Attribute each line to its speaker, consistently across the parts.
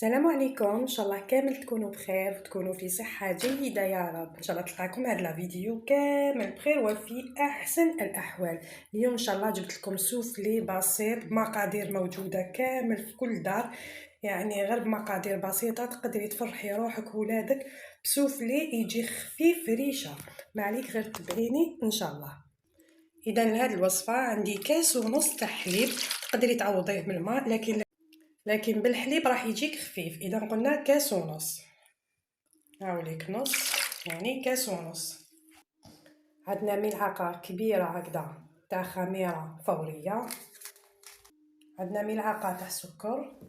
Speaker 1: السلام عليكم. ان شاء الله كامل تكونوا بخير وتكونوا في صحه جيده يا رب. ان شاء الله تلقاكم هذا الفيديو كامل بخير وفي احسن الاحوال. اليوم ان شاء الله جبت لكم سوفلي بسيط بمقادير موجوده كامل في كل دار، يعني غير بمقادير بسيطه تقدري تفرحي روحك وولادك بسوفلي يجي خفيف ريشه. ما عليك غير تبعيني ان شاء الله. اذا لهذه الوصفه عندي كاس ونص تاع حليب، تقدري تعوضيه بالماء لكن بالحليب راح يجيك خفيف. اذا قلنا كاس ونص، هاوليك نص، يعني كاس ونص. عندنا ملعقه كبيره هكذا تاع خميره فوريه، عندنا ملعقه تاع سكر،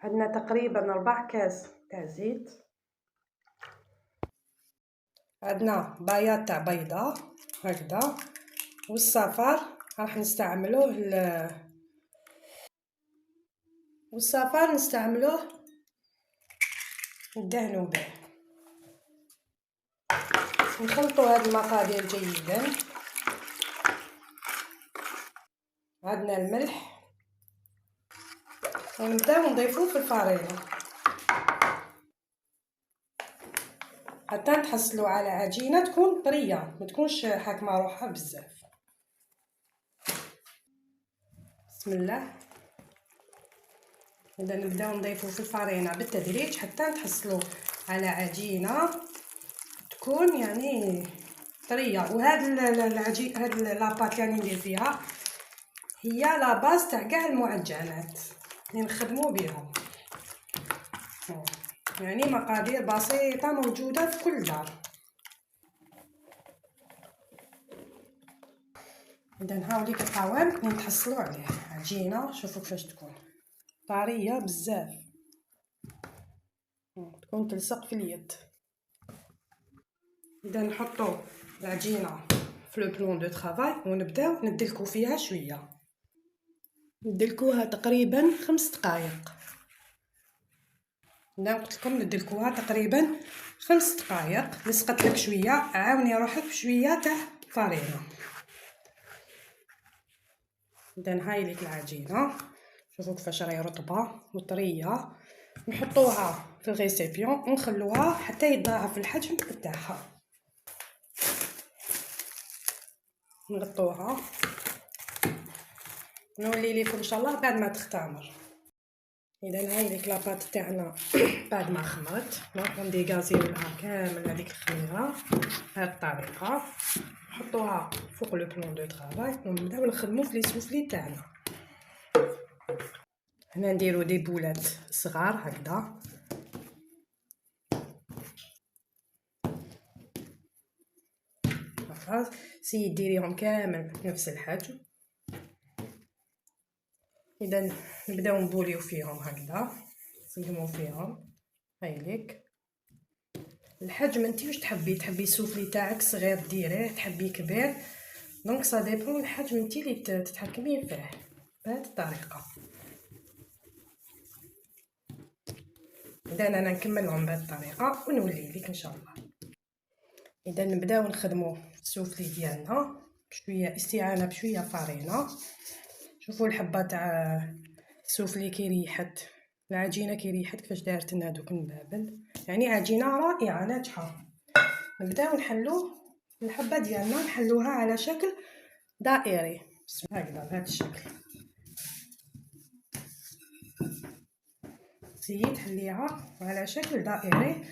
Speaker 1: عندنا تقريبا 4 كاس تاع زيت، عندنا بايات تاع بيضه هكذا، والصفار راح نستعملوه ندهنوا به. نخلطوا هذه المقادير جيدا. عندنا الملح ونبداو نضيفوه في الفرينه حتى نحصلوا على عجينه تكون طريه، ما تكونش حاكمه روحها بزاف. بسم الله. اذا نبداو نضيفوا في الفرينه بالتدريج حتى نحصلوا على عجينه تكون يعني طريه. وهذا العجين، هاد لاباط اللي ندير فيها هي لا باز تاع كاع المعجنات اللي نخدموا بهم، يعني مقادير بسيطه موجوده في كل دار. اذا هاوليك القوام اللي نتحصلوا عليه، عجينه شوفوا كيفاش تكون طريه بزاف، تكون تلصق في اليد. اذا نحطوا العجينه في لو بلون دو طرافاي ونبداو ندلكو فيها شويه، ندلكوها تقريبا 5 دقائق. انا قلت لكم ندلكوها تقريبا 5 دقائق. لصقت لك شويه عاوني روحك بشويه تاع فرينه. اذا هاي ليك العجينه، شوفوا كيفاش راهي رطبه وطريه. نحطوها في الغيسيبيون ونخلوها حتى يتضاعف الحجم تاعها. نغطوها نولي لكم ان شاء الله بعد ما تختمر. اذا هاي ليك لاباط تاعنا بعد ما خمرت ندي غازيو لها كامل هذيك الخميره بهذه الطريقه. نحطوها فوق لو بلون دو طرافاي ونبداو نخدمو في لي سوفلي تاعنا. هنا نديرو دي بولات صغار هكذا، سيي ديريهم كامل نفس الحجم. اذا نبداو نبوليو فيهم هكذا، نصيمو فيهم. هايليك الحجم انتي واش تحبي السوفلي تاعك صغير ديريه، تحبي كبير، دونك سا ديبون الحجم انتي اللي تتحكمين فيه بهذه الطريقه. اذا انا نكملهم بهذه الطريقه ونولي لك ان شاء الله. اذا نبداو نخدموا السوفلي ديالنا بشويه استعانه بشويه فرينه. شوفوا الحبه تاع السوفلي كي ريحت، العجينه كي ريحت كيفاش دارت لنا دوك النبابل، يعني عجينه رائعه ناجحه. نبداو نحلو الحبه ديالنا، نحلوها على شكل دائري هكذا بهذا الشكل. سيي تحليها على شكل دائري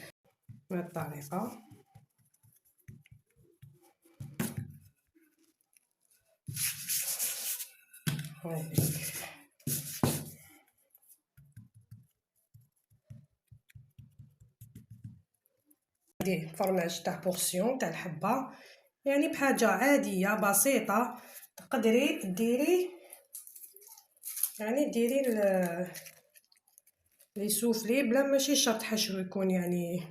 Speaker 1: بهذه الطريقه. هذه فرماج تاع بورسيون تاع الحبه، يعني بحاجه عاديه بسيطه تقدري ديري، يعني ديري لي سوفلي بلا ماشي شرط حشو يكون يعني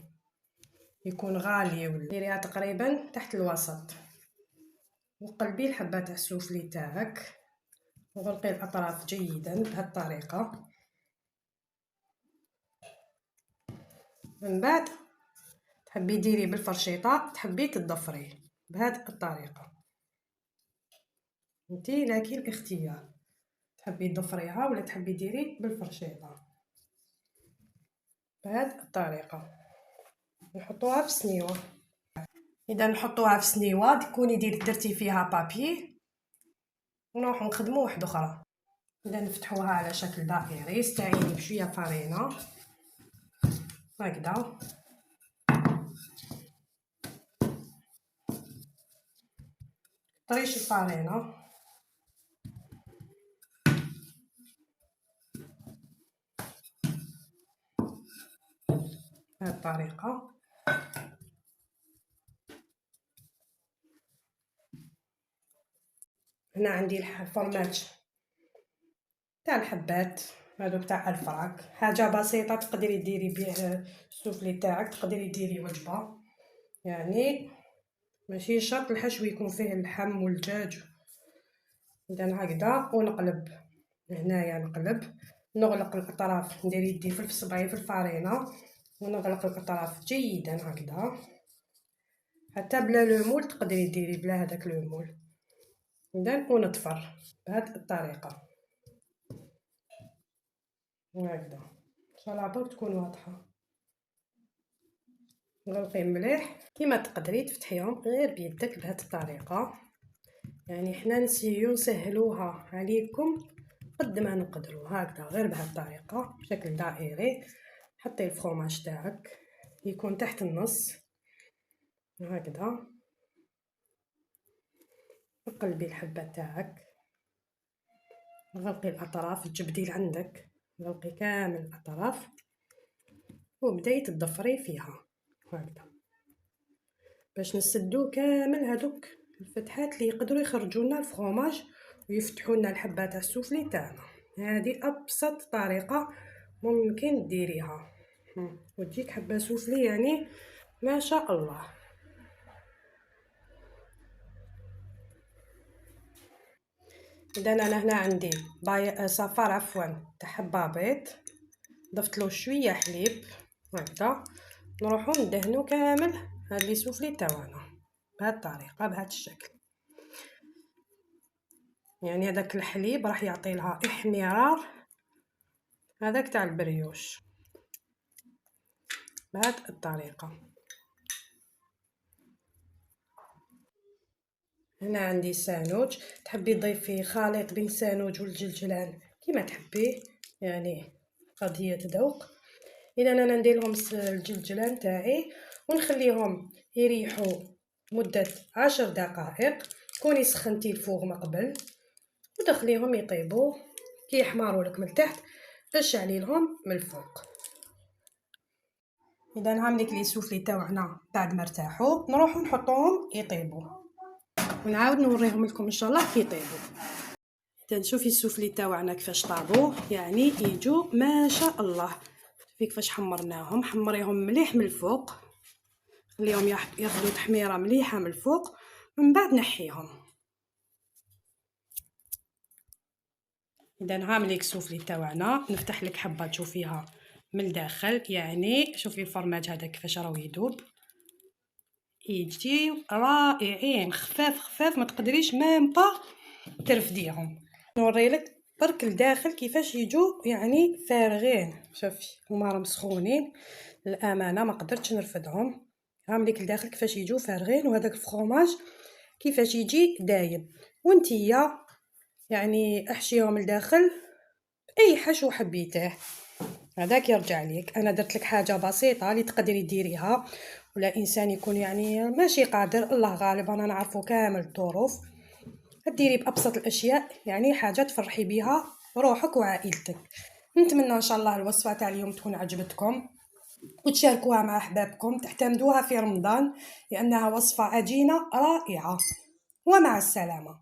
Speaker 1: يكون غالي، ولا ديريها تقريبا تحت الوسط. وقلبي الحبه تاع السوفلي تاعك وغلقي الاطراف جيدا بهذه الطريقه. من بعد تحبي ديري بالفرشيطه، تحبي تضفري بهذه الطريقه انتي، لكن اختيار. تحبي تضفريها ولا تحبي ديري بالفرشيطه بهذه الطريقه. نحطوها في سنيوه. اذا نحطوها في سنيوه تكوني درتي فيها بابي ونروحو نخدمو واحده اخرى. اذا نفتحوها على شكل دائري، استعيني بشويه فرينه هكذا. طريش الفرينه بهذه الطريقه. هنا عندي الفرماج تاع الحبات هادوك تاع الفراك، حاجه بسيطه تقدري ديري بيه السوفلي تاعك، تقدري ديري وجبه يعني ماشي شرط الحشو يكون فيه اللحم والدجاج. اذا هكذا ونقلب هنايا، نقلب نغلق الاطراف، ندير يدي في صبعي في الفرينه ونغلق الاطراف جيدا هكذا حتى بلا لومول تقدري ديري بلا هذاك لومول. اذا ونطفر بهذه الطريقه وهكذا ان شاء الله برك تكون واضحه. نغلقيه مليح كيما تقدري تفتحيهم غير بيدك بهذه الطريقه. يعني حنا نسيو نسهلوها عليكم قد ما نقدروا هكذا غير بهذه الطريقه بشكل دائري. حطي الفرماج تاعك يكون تحت النص هكذا، قلبي الحبه تاعك، غلقي الاطراف، تجبدي عندك غلقي كامل الاطراف وبداي تضفري فيها هكذا باش نسدو كامل هذوك الفتحات اللي يقدروا يخرجوا لنا الفرماج ويفتحوا لنا الحبه تاع السوفلي تاعنا. هذه ابسط طريقه ممكن ديريها وتجيك حبه سوفلي يعني ما شاء الله. اذا انا هنا عندي صفار عفوا تاع حبه بيض، ضفت له شويه حليب هكذا، نروحو ندهنو كامل هاد لي سوفلي تاعنا بهذه الطريقه بهذا الشكل. يعني هذاك الحليب راح يعطي لها احمرار هذاك تاع البريوش بهذه الطريقه. هنا عندي سانوج، تحبي تضيفي خليط بين سانوج والجلجلان كيما تحبي يعني قضيه ذوق. اذا انا ندير لهم الجلجلان تاعي ونخليهم يريحوا مده 10 دقائق. كوني سخنتي الفوغ من قبل ودخليهم يطيبوا كي يحمروا لك من تحت رشعلي لهم من الفوق. اذا هامليك لي سوفلي تاعنا بعد ما ارتاحوا نروحوا نحطوهم يطيبوا ونعاود نوريهم لكم ان شاء الله كي يطيبوا. اذا شوفي السوفلي تاعنا كيفاش طابوا يعني يجوا ما شاء الله. شوفي كيفاش حمرناهم، حمريهم مليح من الفوق، خليهم ياخذوا تحميره مليحه من الفوق من بعد نحيهم. اذا هامليك السوفلي تاعنا، نفتح لك حبه تشوفيها من الداخل يعني شوفي الفرماج هذا كيفاش راهو يذوب، يجي رائعين خفاف خفاف ما تقدريش ميم با ترفديهم. نوري لك برك الداخل كيفاش يجوا يعني فارغين، شوفي هما راهم مسخونين الامانه ما قدرتش نرفدهم. هامليك الداخل كيفاش يجوا فارغين وهذاك الفرماج كيفاش يجي دايب. وانتيا يعني احشيهم الداخل اي حشو حبيته هذاك يرجع ليك. انا درت لك حاجه بسيطه اللي تقدري ديريها ولا انسان يكون يعني ماشي قادر، الله غالب انا نعرفو كامل الظروف، ديري بابسط الاشياء يعني حاجه تفرحي بها روحك وعائلتك. نتمنى ان شاء الله الوصفه تاع اليوم تكون عجبتكم وتشاركوها مع احبابكم، تعتمدوها في رمضان لانها وصفه عجينه رائعه. ومع السلامه.